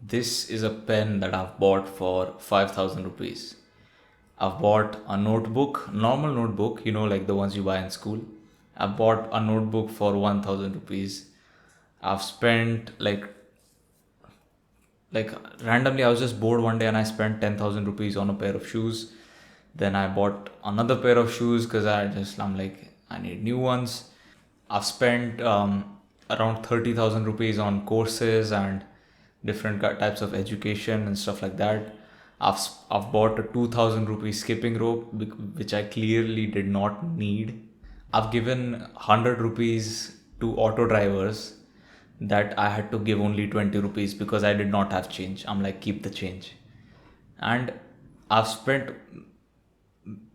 This is a pen that I've bought for 5,000 rupees. I've bought a notebook, normal notebook, like the ones you buy in school. I've bought a notebook for 1,000 rupees. I've spent like randomly, I was just bored one day and I spent 10,000 rupees on a pair of shoes. Then I bought another pair of shoes because I'm like, I need new ones. I've spent around 30,000 rupees on courses and different types of education and stuff like that. I've bought a 2,000 rupee skipping rope, which I clearly did not need. I've given 100 rupees to auto drivers that I had to give only 20 rupees because I did not have change. I'm like, keep the change. And I've spent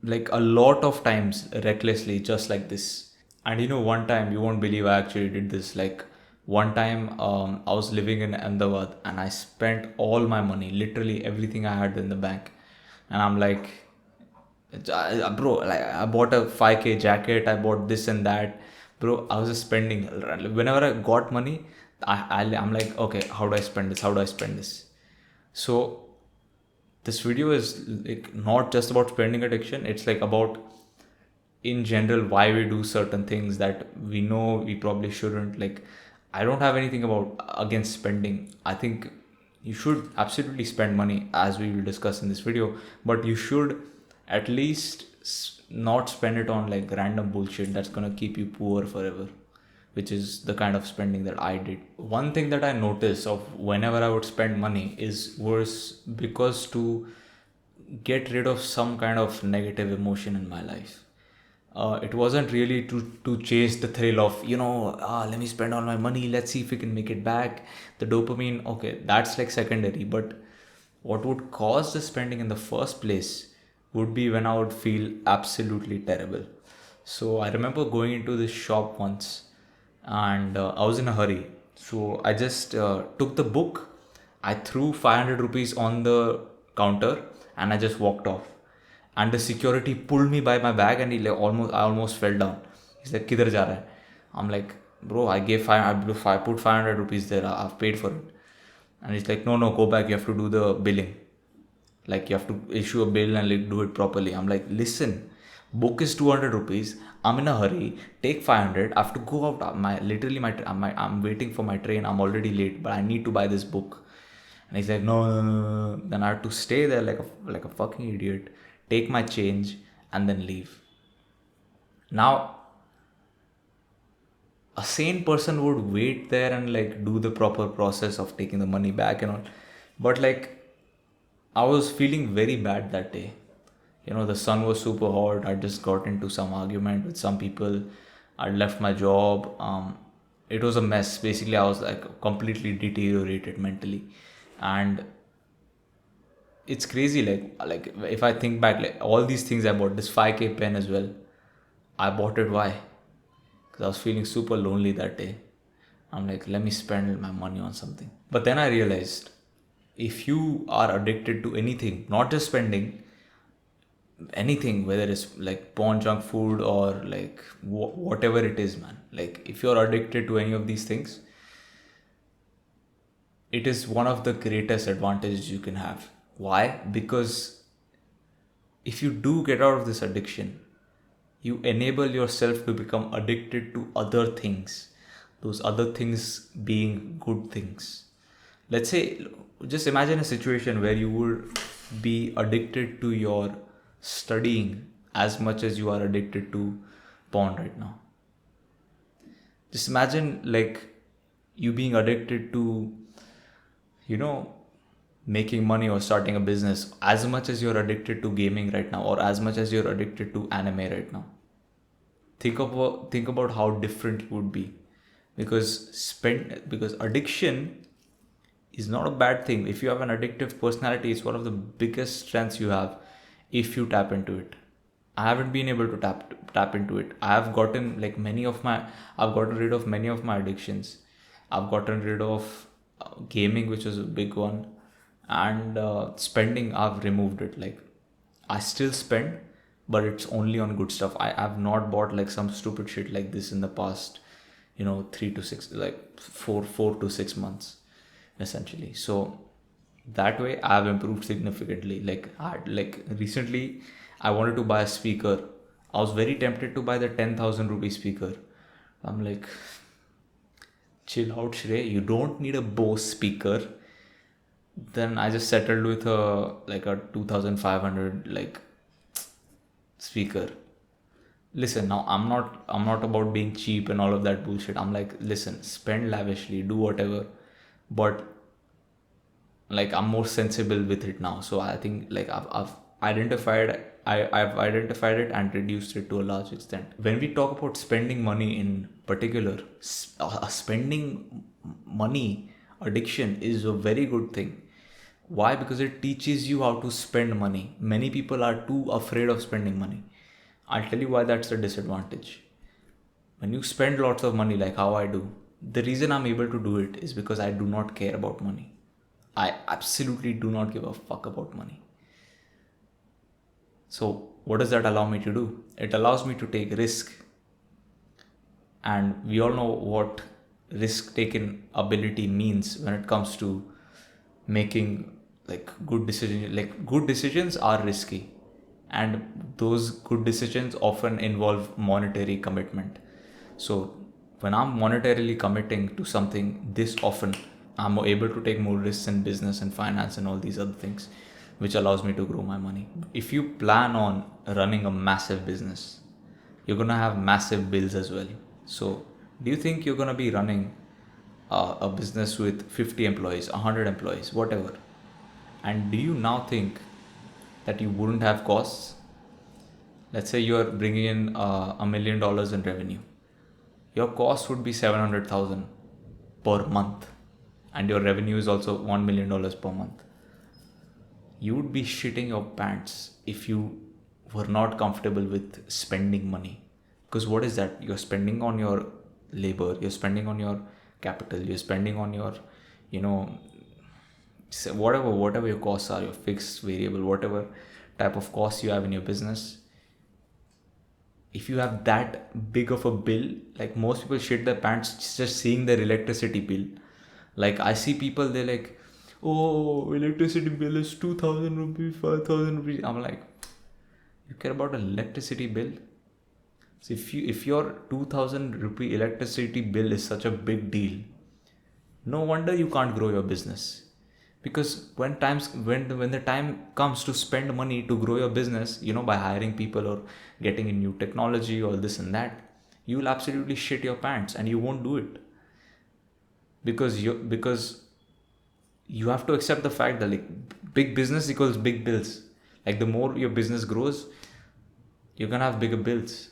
like a lot of times recklessly just like this. And one time, you won't believe I actually did this. Like one time, I was living in Ahmedabad and I spent all my money, literally everything I had in the bank. And I'm like, bro, like I bought a 5K jacket, I bought this and that. Bro, I was just spending. Whenever I got money, I'm like, okay, how do I spend this? How do I spend this? So this video is like not just about spending addiction. It's like about in general why we do certain things that we know we probably shouldn't. Like I don't have anything about against spending. I think you should absolutely spend money, as we will discuss in this video, but you should at least not spend it on like random bullshit that's gonna keep you poor forever, which is the kind of spending that I did. One thing that I noticed of whenever I would spend money was because to get rid of some kind of negative emotion in my life. It wasn't really to chase the thrill of let me spend all my money, let's see if we can make it back. The dopamine, okay, that's like secondary. But what would cause the spending in the first place would be when I would feel absolutely terrible. So I remember going into this shop once, and I was in a hurry. So I just took the book, I threw 500 rupees on the counter, and I just walked off. And the security pulled me by my bag, and I almost fell down. He's like, "Kidhar ja raha hai?" I'm like, "Bro, I put 500 rupees there. I've paid for it." And he's like, "No, no, go back. You have to do the billing. Like you have to issue a bill and like do it properly." I'm like, "Listen, book is 200 rupees. I'm in a hurry. Take 500. I have to go out. I'm waiting for my train. I'm already late, but I need to buy this book." And he's like, "No, no, no, no, no." Then I had to stay there like a fucking idiot, take my change, and then leave. Now, a sane person would wait there and like do the proper process of taking the money back and all. But like, I was feeling very bad that day. The sun was super hot. I just got into some argument with some people. I left my job. It was a mess. Basically, I was like completely deteriorated mentally, and it's crazy. Like if I think back, like all these things I bought, this 5K pen as well. I bought it. Why? Because I was feeling super lonely that day. I'm like, let me spend my money on something. But then I realized, if you are addicted to anything, not just spending, anything, whether it's like porn, junk food, or like whatever it is, man, like if you're addicted to any of these things, it is one of the greatest advantages you can have. Why? Because if you do get out of this addiction, you enable yourself to become addicted to other things, those other things being good things. Let's say, just imagine a situation where you would be addicted to your studying as much as you are addicted to porn right now. Just imagine like you being addicted to, you know, making money or starting a business as much as you're addicted to gaming right now, or as much as you're addicted to anime right now. Think about how different it would be. Because addiction is not a bad thing. If you have an addictive personality, it's one of the biggest strengths you have if you tap into it. I haven't been able to tap into it. I've gotten rid of many of my addictions. I've gotten rid of gaming, which was a big one, and spending. I've removed it. Like I still spend, but it's only on good stuff. I've not bought like some stupid shit like this in the past, 3 to 6, like 4 to 6 months, essentially. So That way I have improved significantly. Like recently I wanted to buy a speaker. I was very tempted to buy the 10,000 rupee speaker. I'm like, chill out, Shrey, you don't need a Bose speaker. Then I just settled with a 2500 speaker. Listen, now I'm not about being cheap and all of that bullshit. I'm like, listen, spend lavishly, do whatever, but like I'm more sensible with it now. So I think like I've identified I've identified it and reduced it to a large extent. When we talk about spending money in particular, spending money addiction is a very good thing. Why? Because it teaches you how to spend money. Many people are too afraid of spending money. I'll tell you why that's a disadvantage. When you spend lots of money, like how I do, the reason I'm able to do it is because I do not care about money. I absolutely do not give a fuck about money. So, what does that allow me to do? It allows me to take risk. And we all know what risk taking ability means when it comes to making like good decisions. Like, good decisions are risky, and those good decisions often involve monetary commitment. So, when I'm monetarily committing to something this often, I'm able to take more risks in business and finance and all these other things, which allows me to grow my money. If you plan on running a massive business, you're gonna have massive bills as well. So, do you think you're gonna be running a business with 50 employees, 100 employees, whatever? And do you now think that you wouldn't have costs? Let's say you're bringing in $1 million in revenue. Your cost would be 700,000 per month, and your revenue is also $1 million per month. You would be shitting your pants if you were not comfortable with spending money. Because what is that? You're spending on your labor, you're spending on your capital, you're spending on your, you know, whatever your costs are, your fixed, variable, whatever type of costs you have in your business. If you have that big of a bill, like most people shit their pants just seeing their electricity bill. Like I see people, they're like, oh, electricity bill is 2,000 rupees, 5,000 rupees. I'm like, you care about an electricity bill? So if your 2,000 rupee electricity bill is such a big deal, no wonder you can't grow your business. Because when the time comes to spend money to grow your business, by hiring people or getting in new technology or this and that, you will absolutely shit your pants and you won't do it. Because you have to accept the fact that like big business equals big bills. Like the more your business grows, you're gonna have bigger bills.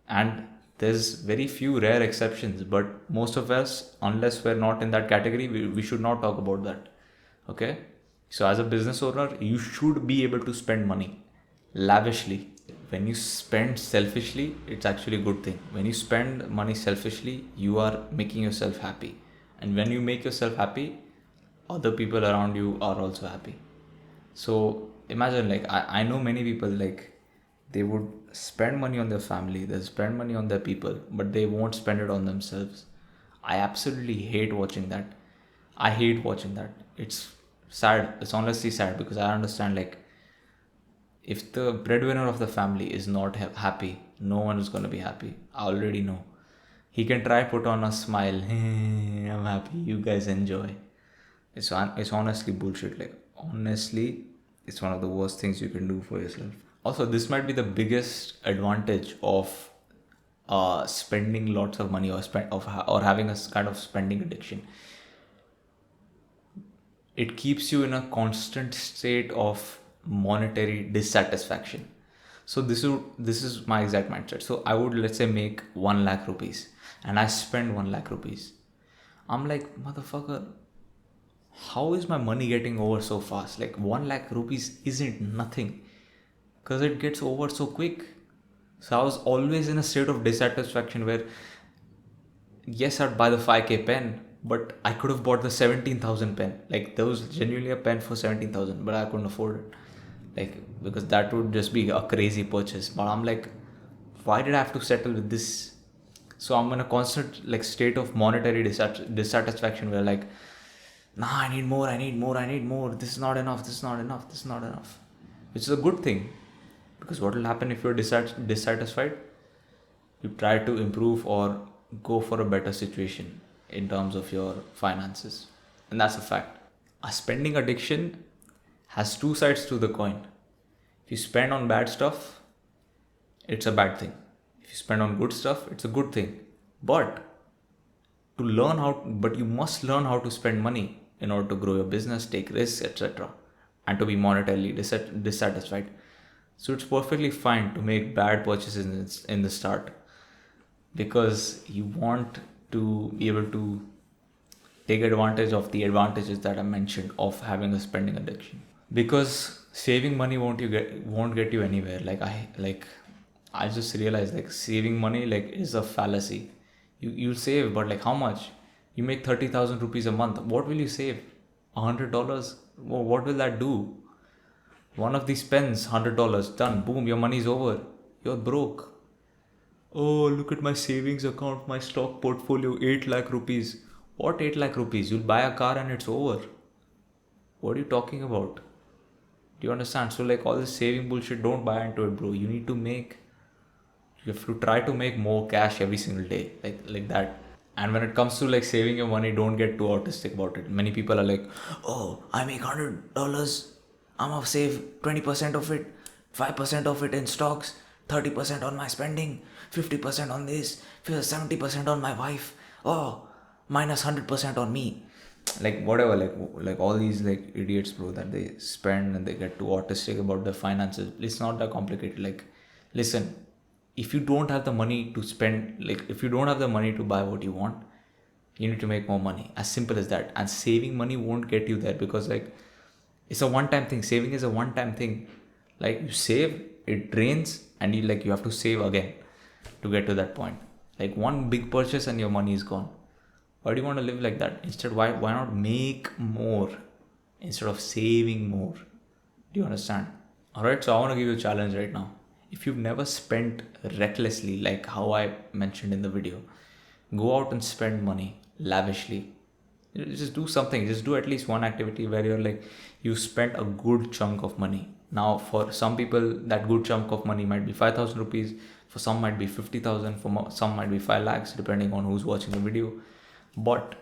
And there's very few rare exceptions, but most of us, unless we're not in that category, we should not talk about that. Okay? So as a business owner, you should be able to spend money lavishly. When you spend selfishly, it's actually a good thing. When you spend money selfishly, you are making yourself happy. And when you make yourself happy, other people around you are also happy. So imagine, like, I know many people, like, they would spend money on their family, they spend money on their people, but they won't spend it on themselves. I absolutely hate watching that. I hate watching that. It's sad. It's honestly sad because I understand, like, if the breadwinner of the family is not happy, no one is going to be happy. I already know. He can try put on a smile. I'm happy. You guys enjoy. It's honestly bullshit. Like honestly, it's one of the worst things you can do for yourself. Also, this might be the biggest advantage of spending lots of money or having a kind of spending addiction. It keeps you in a constant state of monetary dissatisfaction. So this is my exact mindset. So I would, let's say, make 1 lakh rupees and I spend 1 lakh rupees. I'm like, motherfucker, how is my money getting over so fast? Like 1 lakh rupees isn't nothing because it gets over so quick. So I was always in a state of dissatisfaction where, yes, I'd buy the 5K pen, but I could have bought the 17,000 pen. Like there was genuinely a pen for 17,000, but I couldn't afford it. Like, because that would just be a crazy purchase. But I'm like, why did I have to settle with this? So I'm in a constant like state of monetary dissatisfaction where, like, Nah, I need more, I need more, I need more. This is not enough, this is not enough, this is not enough. Which is a good thing. Because what will happen if you're dissatisfied? You try to improve or go for a better situation in terms of your finances. And that's a fact. A spending addiction has two sides to the coin. If you spend on bad stuff, it's a bad thing. If you spend on good stuff, it's a good thing. But but you must learn how to spend money in order to grow your business, take risks, etc., and to be monetarily dissatisfied. So it's perfectly fine to make bad purchases in the start, because you want to be able to take advantage of the advantages that I mentioned of having a spending addiction. Because saving money won't get you anywhere. I just realized, like, saving money, like, is a fallacy. You'll save, but like how much? You make 30,000 rupees a month. What will you save? $100? What will that do? One of these pens, $100, done. Boom, your money's over. You're broke. Oh, look at my savings account, my stock portfolio, 8 lakh rupees. What 8 lakh rupees? You'll buy a car and it's over. What are you talking about? Do you understand? So, like, all this saving bullshit, don't buy into it, bro. You have to try to make more cash every single day, like that. And when it comes to like saving your money, don't get too autistic about it. Many people are like, oh, I make $100, I'm gonna save 20% of it, 5% of it in stocks, 30% on my spending, 50% on this, 70% on my wife, oh, minus 100% on me. Like whatever, like all these like idiots, bro, that they spend and they get too autistic about their finances. It's not that complicated. Like, listen, if you don't have the money to spend, like if you don't have the money to buy what you want, you need to make more money. As simple as that. And saving money won't get you there, because like it's a one time thing. Saving is a one time thing. Like you save, it drains, and you have to save again to get to that point. Like one big purchase and your money is gone. Why do you want to live like that? Instead, why not make more instead of saving more? Do you understand? Alright, so I want to give you a challenge right now. If you've never spent recklessly, like how I mentioned in the video, go out and spend money lavishly. Just do something, just do at least one activity where you spent a good chunk of money. Now, for some people, that good chunk of money might be 5,000 rupees, for some might be 50,000, for some might be 5 lakhs, depending on who's watching the video. But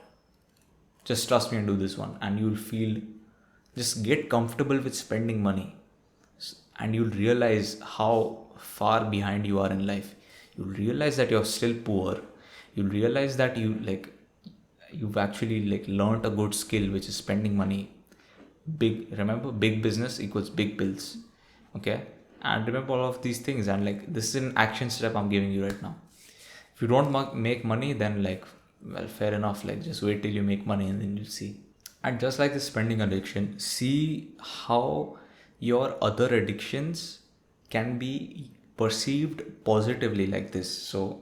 just trust me and do this one, and you'll feel, just get comfortable with spending money, and you'll realize how far behind you are in life. You'll realize that you're still poor. You'll realize that you've actually like learned a good skill, which is spending money. Remember, big business equals big bills. Okay, and remember all of these things, and like this is an action step I'm giving you right now. If you don't make money, then like, well, fair enough, like just wait till you make money and then you'll see. And just like the spending addiction, see how your other addictions can be perceived positively like this. So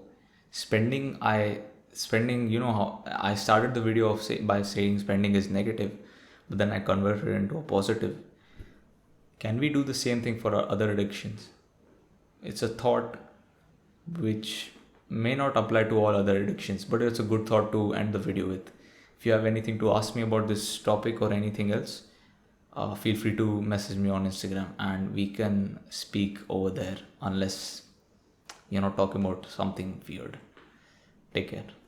spending, you know how I started the video by saying spending is negative, but then I converted it into a positive. Can we do the same thing for our other addictions? It's a thought which may not apply to all other addictions, but it's a good thought to end the video with. If you have anything to ask me about this topic or anything else, feel free to message me on Instagram and we can speak over there, unless you're not talking about something weird. Take care.